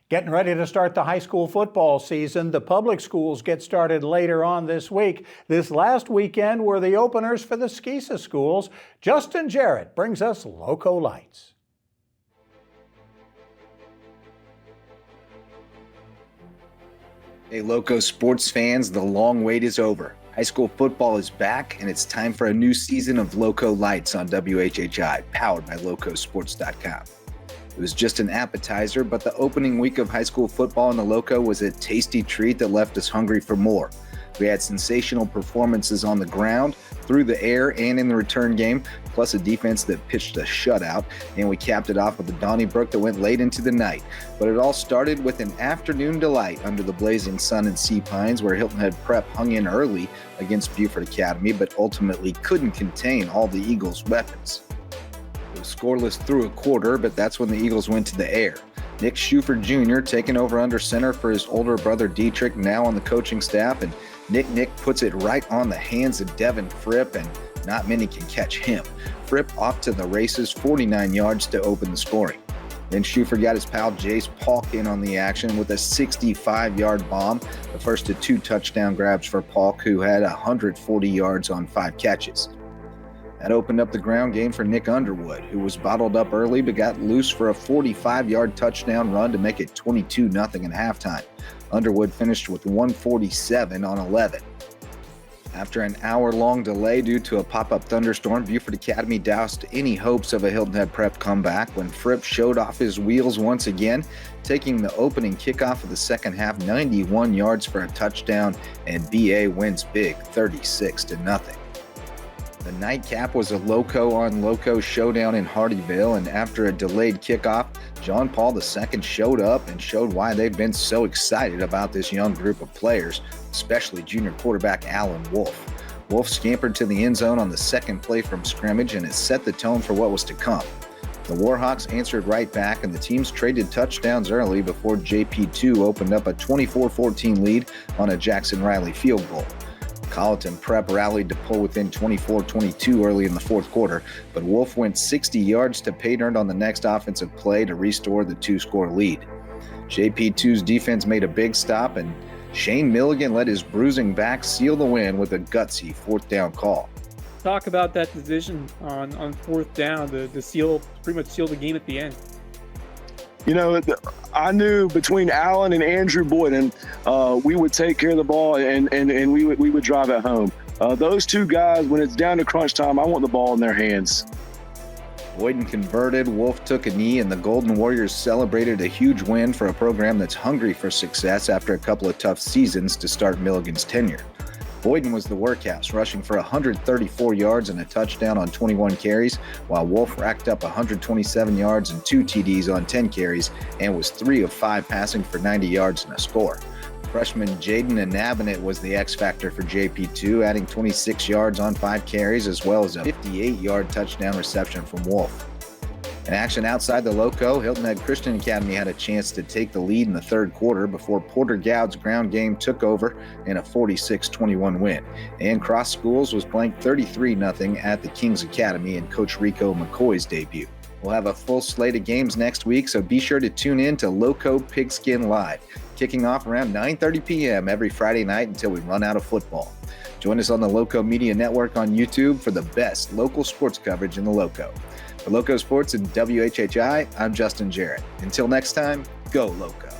Getting ready to start the high school football season. The public schools get started later on this week. This last weekend were the openers for the Skeesa schools. Justin Jarrett brings us LowCo Lights. Hey, LowCo sports fans, the long wait is over. High school football is back, and it's time for a new season of LowCo Lights on WHHI, powered by LowCoSports.com. It was just an appetizer, but the opening week of high school football in the LowCo was a tasty treat that left us hungry for more. We had sensational performances on the ground, through the air, and in the return game, plus a defense that pitched a shutout, and we capped it off with a Donnybrook that went late into the night. But it all started with an afternoon delight under the blazing sun in Sea Pines, where Hilton Head Prep hung in early against Beaufort Academy, but ultimately couldn't contain all the Eagles' weapons. It was scoreless through a quarter, but that's when the Eagles went to the air. Nic Shuford Jr. taking over under center for his older brother Dietrich, now on the coaching staff, and Nic-Nic puts it right on the hands of Devin Fripp, and not many can catch him. Fripp off to the races, 49 yards to open the scoring. Then Shuford got his pal Jace Paulk in on the action with a 65-yard bomb, the first of 2 touchdown grabs for Paulk, who had 140 yards on 5 catches. That opened up the ground game for Nick Underwood, who was bottled up early but got loose for a 45-yard touchdown run to make it 22-0 at halftime. Underwood finished with 147 on 11. After an hour-long delay due to a pop-up thunderstorm, Beaufort Academy doused any hopes of a Hilton Head Prep comeback when Fripp showed off his wheels once again, taking the opening kickoff of the second half 91 yards for a touchdown, and BA wins big 36-0. The nightcap was a LowCo-on-LowCo showdown in Hardyville, and after a delayed kickoff, John Paul II showed up and showed why they've been so excited about this young group of players, especially junior quarterback Alan Wolf. Wolf scampered to the end zone on the second play from scrimmage, and it set the tone for what was to come. The Warhawks answered right back, and the teams traded touchdowns early before JP2 opened up a 24-14 lead on a Jackson Riley field goal. Colleton Prep rallied to pull within 24-22 early in the fourth quarter, but Wolf went 60 yards to pay dirt on the next offensive play to restore the 2-score lead. JP2's defense made a big stop, and Shane Milligan let his bruising back seal the win with a gutsy 4th down call. Talk about that decision on 4th down to pretty much seal the game at the end. You know, I knew between Allen and Andrew Boyden, we would take care of the ball and we would drive it home. Those two guys, when it's down to crunch time, I want the ball in their hands. Boyden converted, Wolf took a knee, and the Golden Warriors celebrated a huge win for a program that's hungry for success after a couple of tough seasons to start Milligan's tenure. Boyden was the workhorse, rushing for 134 yards and a touchdown on 21 carries, while Wolf racked up 127 yards and 2 TDs on 10 carries and was 3 of 5 passing for 90 yards and a score. Freshman Jaden Anabanet was the X-factor for JP2, adding 26 yards on 5 carries as well as a 58-yard touchdown reception from Wolf. In action outside the LowCo, Hilton Head Christian Academy had a chance to take the lead in the third quarter before Porter Gowd's ground game took over in a 46-21 win. And Cross Schools was blanked 33-0 at the Kings Academy in Coach Rico McCoy's debut. We'll have a full slate of games next week, so be sure to tune in to LowCo Pigskin Live, kicking off around 9:30 p.m. every Friday night until we run out of football. Join us on the LowCo Media Network on YouTube for the best local sports coverage in the LowCo. For LowCo Sports and WHHI, I'm Justin Jarrett. Until next time, go LowCo.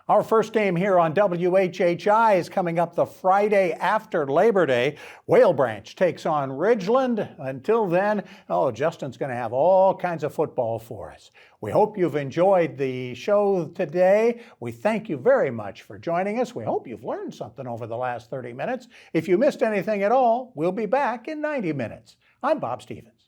Our first game here on WHHI is coming up the Friday after Labor Day. Whale Branch takes on Ridgeland. Until then, Justin's going to have all kinds of football for us. We hope you've enjoyed the show today. We thank you very much for joining us. We hope you've learned something over the last 30 minutes. If you missed anything at all, we'll be back in 90 minutes. I'm Bob Stevens.